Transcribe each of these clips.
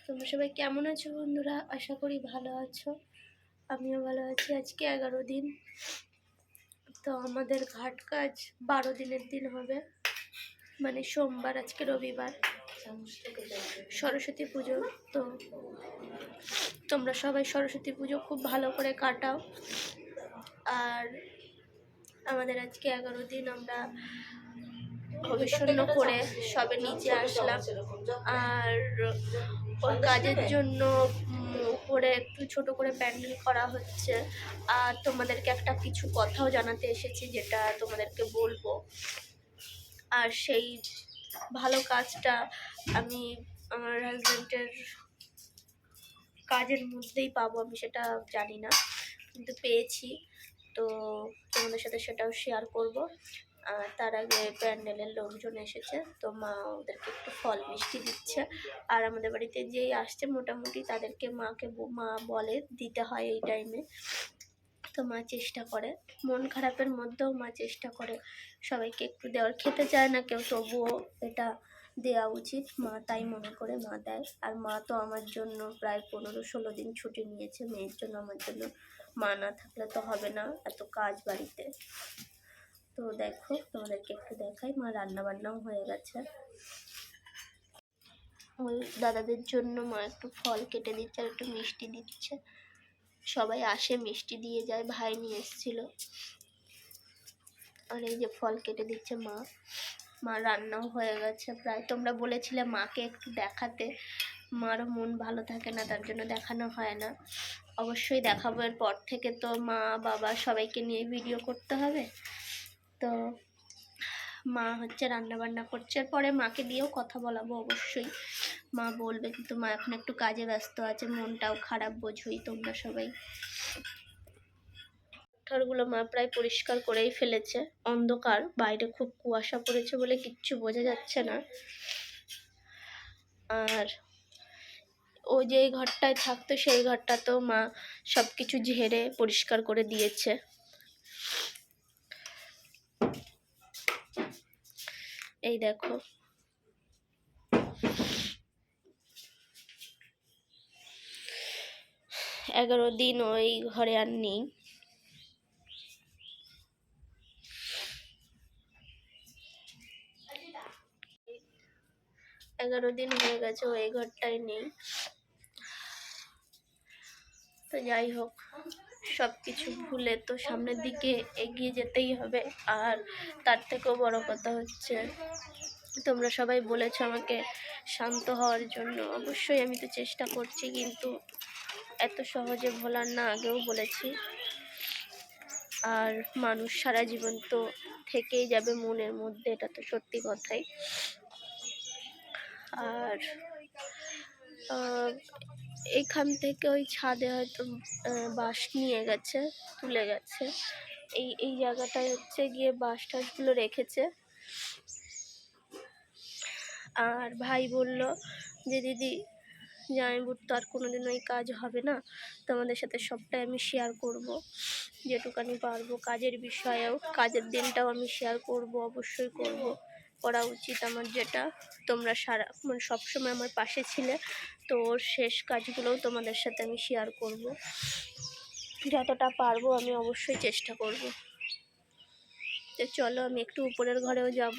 তোমরা সবাই কেমন আছো বন্ধুরা? আশা করি ভালো আছো। আমিও ভালো আছি। আজকে 11 দিন, তো আমাদের ঘাট কাজ 12 দিনের দিন হবে, মানে সোমবার, আজকে রবিবার, সরস্বতী পুজো। তো তোমরা সবাই সরস্বতী পুজো খুব ভালো করে কাটাও। আর আমাদের আজকে 11 দিন আমরা ভবিষ্যন্ন করে সবে নিচে আসলাম। আর ওর কাজের জন্য উপরে একটু ছোট করে প্যান্ডেল করা হচ্ছে। আর তোমাদেরকে একটা কিছু কথাও জানাতে এসেছি, যেটা তোমাদেরকে বলবো। আর সেই ভালো কাজটা আমি আমার হাজব্যান্ডের কাজের মধ্যেই পাবো, আমি সেটা জানি না, কিন্তু পেয়েছি। তো তোমাদের সাথে সেটাও শেয়ার করব। তার আগে প্যান্ডেলের লোকজন এসেছে, তো মা ওদেরকে একটু ফল মিষ্টি দিচ্ছে। আর আমাদের বাড়িতে যেই আসছে মোটামুটি তাদেরকে মা বলে দিতে হয় এই টাইমে। তো মা চেষ্টা করে, মন খারাপের মধ্যেও মা চেষ্টা করে সবাইকে একটু দেওয়ার। খেতে চায় না কেউ, তবুও এটা দেওয়া উচিত, মা তাই মনে করে মা দেয়। আর মা তো আমার জন্য প্রায় 15-16 দিন ছুটি নিয়েছে মেয়ের জন্য, আমার জন্য। মা না থাকলে তো হবে না, এত কাজ বাড়িতে। তো দেখো, তোমাদেরকে একটু দেখাই, মা রান্না বান্নাও হয়ে গেছে। ওই দাদাদের জন্য মা একটু ফল কেটে দিচ্ছে আর একটু মিষ্টি দিচ্ছে। সবাই আসে, মিষ্টি দিয়ে যায়, ভাই নিয়ে এসেছিল। আর এই যে ফল কেটে দিচ্ছে মা। মা রান্নাও হয়ে গেছে প্রায়। তোমরা বলেছিলে মাকে একটু দেখাতে, মারও মন ভালো থাকে না, তার জন্য দেখানো হয় না। অবশ্যই দেখাবো, এর পর থেকে তো মা বাবা সবাইকে নিয়ে ভিডিও করতে হবে। তো মা হচ্ছে রান্না বান্না করছে, পরে মাকে দিয়েও কথা বলাবো অবশ্যই, মা বলবে, কিন্তু মা এখন একটু কাজে ব্যস্ত আছে, মনটাও খারাপ, বোঝোই তোমরা সবাই। ঠারগুলো মা প্রায় পরিষ্কার করেই ফেলেছে। অন্ধকার, বাইরে খুব কুয়াশা পড়েছে বলে কিচ্ছু বোঝা যাচ্ছে না। আর ও যে ঘরটায় থাকতো সেই ঘরটাতেও মা সবকিছু ঝেড়ে পরিষ্কার করে দিয়েছে। এই দেখো, এগারো দিন ওই ঘরে আর নেই। এগারো দিন হয়ে গেছে, ও এই ঘরটায় নেই। তো যাই হোক, সব কিছু ভুলে তো সামনের দিকে এগিয়ে যেতেই হবে। আর তার থেকেও বড় কথা হচ্ছে, তোমরা সবাই বলেছো আমাকে শান্ত হওয়ার জন্য। অবশ্যই আমি তো চেষ্টা করছি, কিন্তু এত সহজে ভোলার না, আগেও বলেছি। আর মানুষ সারা জীবন তো থেকেই যাবে মনের মধ্যে, এটা তো সত্যি কথাই। আর এইখান থেকে ওই ছাদে হয়তো বাঁশ নিয়ে গেছে, তুলে গেছে। এই জায়গাটায় হচ্ছে গিয়ে বাঁশ টাশগুলো রেখেছে। আর ভাই বলল যে দিদি, জামাইবুর তো আর কোনোদিন ওই কাজ হবে না, তোমাদের সাথে সবটাই আমি শেয়ার করব, যেটুকানি পারবো। কাজের বিষয়েও, কাজের দিনটাও আমি শেয়ার করব, অবশ্যই করব, করা উচিত আমার। যেটা তোমরা মানে সবসময় আমার পাশে ছিলে, তো ওর শেষ কাজগুলোও তোমাদের সাথে আমি শেয়ার করব, যতটা পারবো আমি অবশ্যই চেষ্টা করব। তো চলো, আমি একটু উপরের ঘরেও যাব,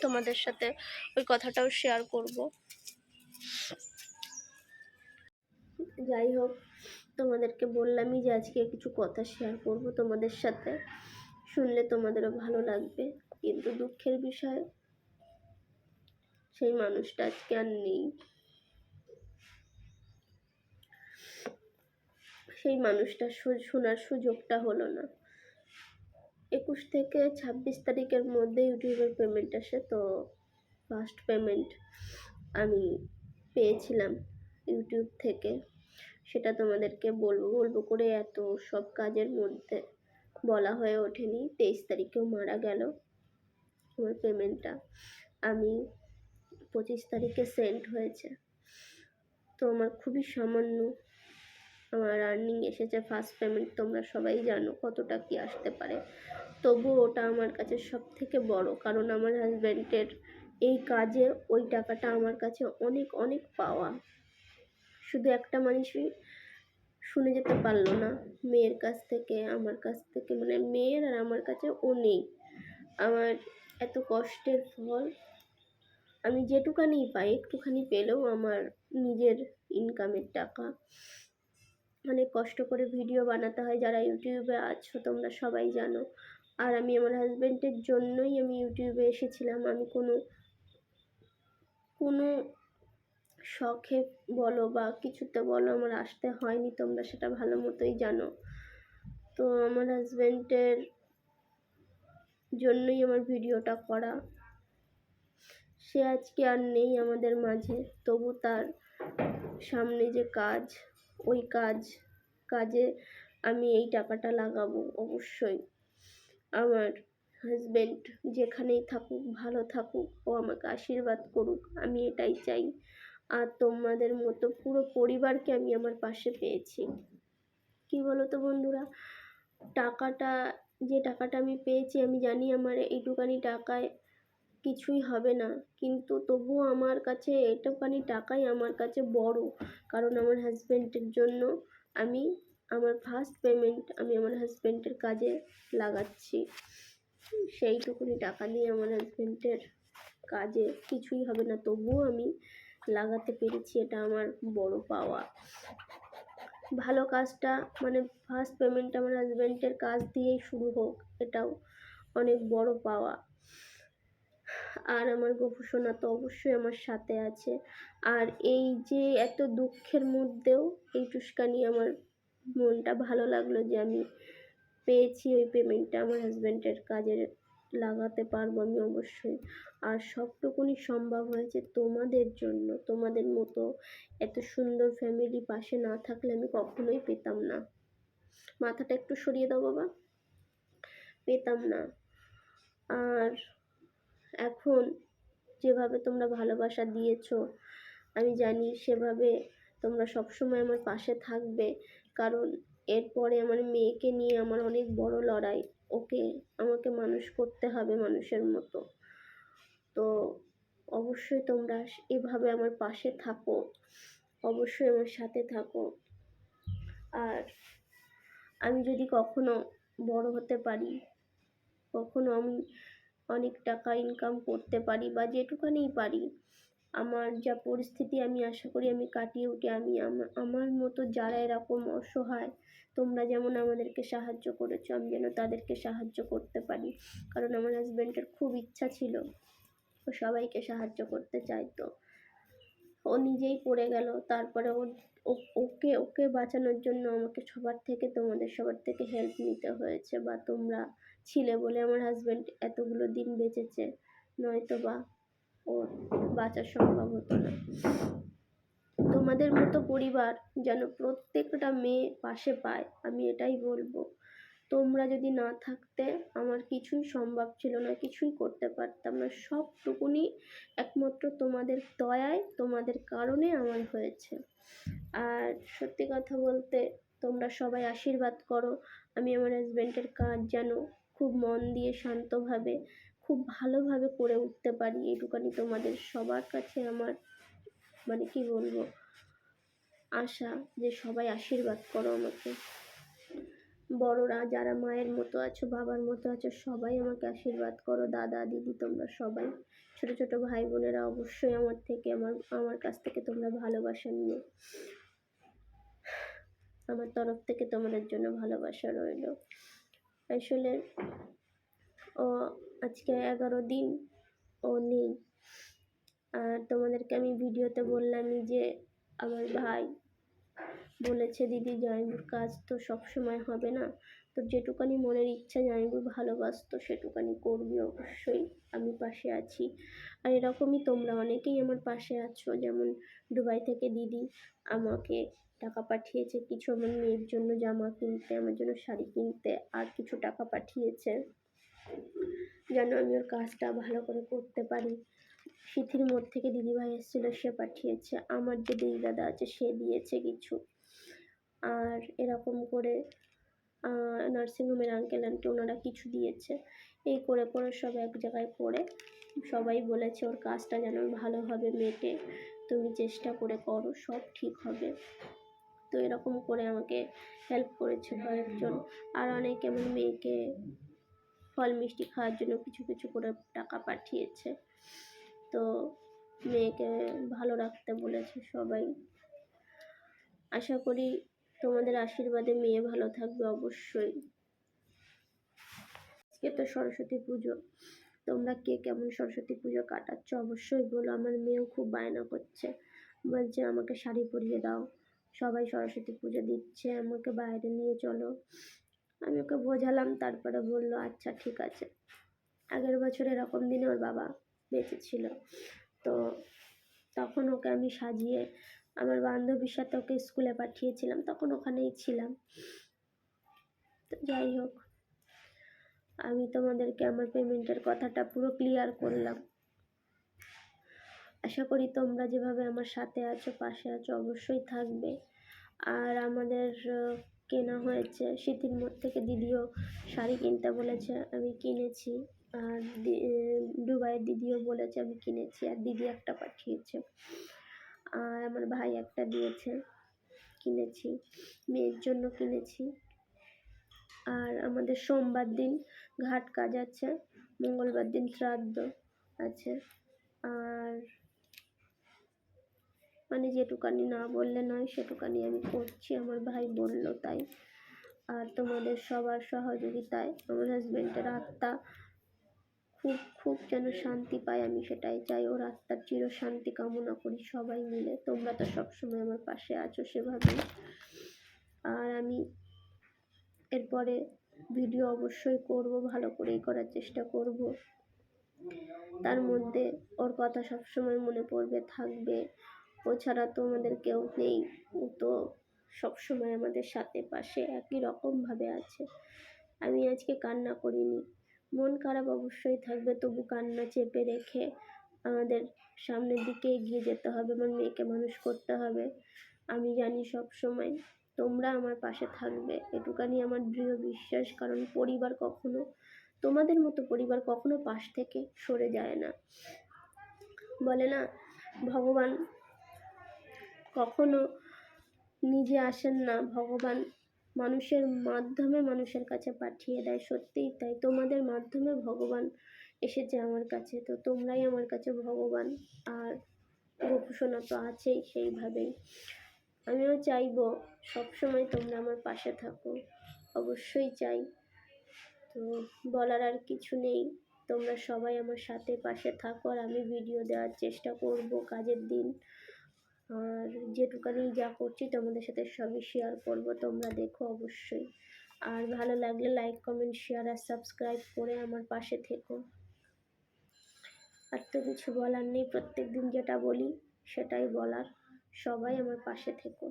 তোমাদের সাথে ওই কথাটাও শেয়ার করব। যাই হোক, তোমাদেরকে বললামই যে আজকে কিছু কথা শেয়ার করব তোমাদের সাথে, শুনলে তোমাদেরও ভালো লাগবে। কিন্তু দুঃখের বিষয়, সেই মানুষটা আজকে আর নেই। সেই মানুষটা শোনার সুযোগটা হলো না। 21 থেকে 26 তারিখের মধ্যে ইউটিউবের পেমেন্ট আসে। তো ফার্স্ট পেমেন্ট আমি পেয়েছিলাম ইউটিউব থেকে, সেটা তোমাদেরকে বলবো করে এত সব কাজের মধ্যে বলা হয়ে ওঠেনি। 23 তারিখেও মারা গেল আমার পেমেন্টটা। আমি 25 তারিখে সেন্ড হয়েছে। তো আমার খুবই সামান্য আমার আর্নিং এসেছে ফার্স্ট পেমেন্ট। তোমরা সবাই জানো কতটা কি আসতে পারে, তবু ওটা আমার কাছে সব থেকে বড়, কারণ আমার হাজব্যান্ডের এই কাজে ওই টাকাটা আমার কাছে অনেক অনেক পাওয়া। শুধু একটা মানুষই শুনে যেতে পারলো না মেয়ের কাছ থেকে, আমার কাছ থেকে, মানে মেয়ের আর আমার কাছে ও নেই। আমার এত কষ্টের ফল আমি যেটুকানি পাই, একটুখানি পেলেও আমার নিজের ইনকামের টাকা। অনেক কষ্ট করে ভিডিও বানাতে হয়, যারা ইউটিউবে আছো তোমরা সবাই জানো। আর আমি আমার হাজব্যান্ডের জন্যই আমি ইউটিউবে এসেছিলাম। আমি কোনো কোনো শখে বলো বা কিছুতে বলো আমার আসতে হয়নি, তোমরা সেটা ভালো মতোই জানো। তো আমার হাজব্যান্ডের জন্যই আমার ভিডিওটা করা। সে আজকে আর নেই আমাদের মাঝে, তবু তার সামনে যে কাজ, ওই কাজে আমি এই টাকাটা লাগাবো অবশ্যই। আমার হাজব্যান্ড যেখানেই থাকুক, ভালো থাকুক, ও আমাকে আশীর্বাদ করুক, আমি এটাই চাই। আর তোমাদের মতো পুরো পরিবারকে আমি আমার পাশে পেয়েছি। কি বলো তো বন্ধুরা, যে টাকাটা আমি পেয়েছি, আমি জানি আমার এইটুকানি টাকায় কিছুই হবে না, কিন্তু তবুও আমার কাছে এইটুকানি টাকাই আমার কাছে বড়। কারণ আমার হাজব্যান্ডের জন্য আমি আমার ফার্স্ট পেমেন্ট আমি আমার হাজব্যান্ডের কাজে লাগাচ্ছি। সেইটুকুনি টাকা দিয়ে আমার হাজব্যান্ডের কাজে কিছুই হবে না, তবুও আমি লাগাতে পেরেছি, এটা আমার বড় পাওয়া। ভালো কাজটা, মানে ফার্স্ট পেমেন্ট আমার হাজব্যান্ডের কাজ দিয়েই শুরু হোক, এটাও অনেক বড় পাওয়া। আর আমার গোপুসোনা তো অবশ্যই আমার সাথে আছে। আর এই যে এত দুঃখের মধ্যেও এইটুখানি আমার মনটা ভালো লাগলো যে আমি পেয়েছি ওই পেমেন্টটা আমার হাজব্যান্ডের কাজে লাগাতে পারবো আমি অবশ্যই। আর সবটুকুনি সম্ভব হয়েছে তোমাদের জন্য। তোমাদের মতো এত সুন্দর ফ্যামিলি পাশে না থাকলে আমি কখনোই পেতাম না। মাথাটা একটু সরিয়ে দাও বাবা, পেতাম না। আর এখন যেভাবে তোমরা ভালোবাসা দিয়েছো, আমি জানি সেভাবে তোমরা সবসময় আমার পাশে থাকবে। কারণ এরপরে আমার মেয়েকে নিয়ে আমার অনেক বড় লড়াই। আমাকে মানুষ করতে হবে মানুষের মতো। তো অবশ্যই তোমরা এভাবে আমার পাশে থাকো, অবশ্যই আমার সাথে থাকো। আর আমি যদি কখনো বড় হতে পারি, কখনো আমি অনেক টাকা ইনকাম করতে পারি বা যেটুকানিই পারি, আমার যা পরিস্থিতি আমি আশা করি আমি কাটিয়ে উঠে আমি আমার মতো যারা এরকম অসহায়, তোমরা যেমন আমাদেরকে সাহায্য করেছো, আমি যেন তাদেরকে সাহায্য করতে পারি। কারণ আমার হাজব্যান্ডের খুব ইচ্ছা ছিল, ও সবাইকে সাহায্য করতে চাইতো। ও নিজেই পড়ে গেল, তারপরে ওকে বাঁচানোর জন্য আমাকে তোমাদের সবার থেকে হেল্প নিতে হয়েছে, বা তোমরা ছিলে বলে আমার হাজব্যান্ড এতগুলো দিন বেঁচেছে, নয়তো বা ওর বাঁচা সম্ভব হতো না। তোমাদের মতো পরিবার যেন প্রত্যেকটা মেয়ে পাশে পায়, আমি এটাই বলবো। তোমরা যদি না থাকতে আমার কিছুই সম্ভব ছিল না, কিছুই করতে পারতাম না। সবটুকুনি একমাত্র তোমাদের দয়ায়, তোমাদের কারণে আমার হয়েছে। আর সত্যি কথা বলতে, তোমরা সবাই আশীর্বাদ করো আমি আমার হাজব্যান্ডের কাজ যেন খুব মন দিয়ে, শান্তভাবে, খুব ভালোভাবে করে উঠতে পারি। এইটুকানি তোমাদের সবার কাছে আমার, মানে কি বলবো, আশা যে সবাই আশীর্বাদ করো আমাকে। বড়রা যারা মায়ের মতো আছো, বাবার মতো আছো, সবাই আমাকে আশীর্বাদ করো। দাদা দিদি তোমরা সবাই, ছোট ছোট ভাই বোনেরা অবশ্যই আমার কাছ থেকে তোমরা ভালোবাসা নিও। আমার তরফ থেকে তোমাদের জন্য ভালোবাসা রইল। আসলে ও আজকে 11 দিন ও নেই। আর তোমাদেরকে আমি ভিডিওতে বললামই যে আমার ভাই বলেছে, দিদি জামাইবুর কাজ তো সবসময় হবে না, তো যেটুকানি মনের ইচ্ছা জামাইবু ভালোবাসতো সেটুকানি করবি অবশ্যই, আমি পাশে আছি। আর এরকমই তোমরা অনেকেই আমার পাশে আছো। যেমন দুবাই থেকে দিদি আমাকে টাকা পাঠিয়েছে কিছু আমার মেয়ের জন্য জামা কিনতে, আমার জন্য শাড়ি কিনতে, আর কিছু টাকা পাঠিয়েছে যেন আমি ওর কাজটা ভালো করে করতে পারি। সিথির মোড় থেকে দিদিভাই এসেছিলো, সে পাঠিয়েছে। আমার যে দিদি দাদা আছে সে দিয়েছে কিছু। আর এরকম করে নার্সিংহোমের আঙ্কেল আন্টি ওনারা কিছু দিয়েছে। এই করে করে সব এক জায়গায় করে সবাই বলেছে ওর কাজটা যেন ভালোভাবে মেটে, তুমি চেষ্টা করে করো, সব ঠিক হবে। তো এরকম করে আমাকে হেল্প করেছে কয়েকজন। আর অনেকে আমার মেয়েকে ফল মিষ্টি খাওয়ার জন্য কিছু কিছু করে টাকা পাঠিয়েছে। তো মেয়েকে ভালো রাখতে বলেছে সবাই। আশা করি তোমাদের আশীর্বাদে মেয়ে ভালো থাকবে অবশ্যই। আজকে তো সরস্বতী পুজো, তোমরা কে কেমন সরস্বতী পুজো কাটাচ্ছ অবশ্যই বলো। আমার মেয়েও খুব বায়না করছে, বলছে আমাকে শাড়ি পরিয়ে দাও, সবাই সরস্বতী পুজো দিচ্ছে, আমাকে বাইরে নিয়ে চলো। আমি ওকে বোঝালাম, তারপরে বললো আচ্ছা ঠিক আছে। আগের বছর এরকম দিনে ওর বাবা বেঁচে ছিল, তো তখন ওকে আমি সাজিয়ে আমার বান্ধবীর সাথে ওকে স্কুলে পাঠিয়েছিলাম, তখন ওখানেই ছিলাম। তো যাই হোক, আমি তোমাদেরকে আমার পেমেন্টের কথাটা পুরো ক্লিয়ার করলাম। আশা করি তোমরা যেভাবে আমার সাথে আছো, পাশে আছো, অবশ্যই থাকবে। আর আমাদের কেনা হয়েছে, স্মৃতির মোড় থেকে দিদিও শাড়ি কিনতে বলেছে, আমি কিনেছি। আর দুবাইয়ের দিদিও বলেছে, আমি কিনেছি। আর দিদি একটা পাঠিয়েছে, আর আমার ভাই একটা দিয়েছে, কিনেছি, মেয়ের জন্য কিনেছি। আর আমাদের সোমবার দিন ঘাট কাজ আছে, মঙ্গলবার দিন শ্রাদ্ধ আছে। আর মানে যেটুকানি না বললে নয় সেটুকানি আমি করছি, আমার ভাই বলল তাই। আর তোমাদের সবার সহযোগিতায় আমার হাজব্যান্ডের আত্মা খুব খুব যেন শান্তি পায়, আমি সেটাই চাই। ওর আত্মার চির শান্তি কামনা করি সবাই মিলে। তোমরা তো সবসময় আমার পাশে আছো সেভাবেই। আর আমি এরপরে ভিডিও অবশ্যই করব, ভালো করেই করার চেষ্টা করব। তার মধ্যে ওর কথা সবসময় মনে পড়বে, থাকবে। ও ছাড়া তো আমাদের কেউ নেই, ও তো সবসময় আমাদের সাথে পাশে একই রকমভাবে আছে। আমি আজকে কান্না করিনি, মন খারাপ অবশ্যই থাকবে, তবু কান্না চেপে রেখে আমাদের সামনের দিকে এগিয়ে যেতে হবে, আমার মেয়েকে মানুষ করতে হবে। আমি জানি সব সময় তোমরা আমার পাশে থাকবে, এটুকানি আমার দৃঢ় বিশ্বাস। কারণ পরিবার কখনো, তোমাদের মতো পরিবার কখনো পাশ থেকে সরে যায় না। বলে না, ভগবান কখনো নিজে আসেন না, ভগবান মানুষের মাধ্যমে মানুষের কাছে পাঠিয়ে দেয়। সত্যিই তাই, তোমাদের মাধ্যমে ভগবান এসেছে আমার কাছে, তো তোমরাই আমার কাছে ভগবান। আর গোপুসোনা তো আছেই সেইভাবেই। আমিও চাইবো সবসময় তোমরা আমার পাশে থাকো, অবশ্যই চাই। তো বলার আর কিছু নেই, তোমরা সবাই আমার সাথে পাশে থাকো। আর আমি ভিডিও দেওয়ার চেষ্টা করব কাজের দিন, আর যেটুকানি যা করছি তোমাদের সাথে সবই শেয়ার করব, তোমরা দেখো অবশ্যই। আর ভালো লাগলে লাইক, কমেন্ট, শেয়ার আর সাবস্ক্রাইব করে আমার পাশে থেকো। আর তো কিছু বলার নেই, প্রত্যেক দিন যেটা বলি সেটাই বলার, সবাই আমার পাশে থেকো।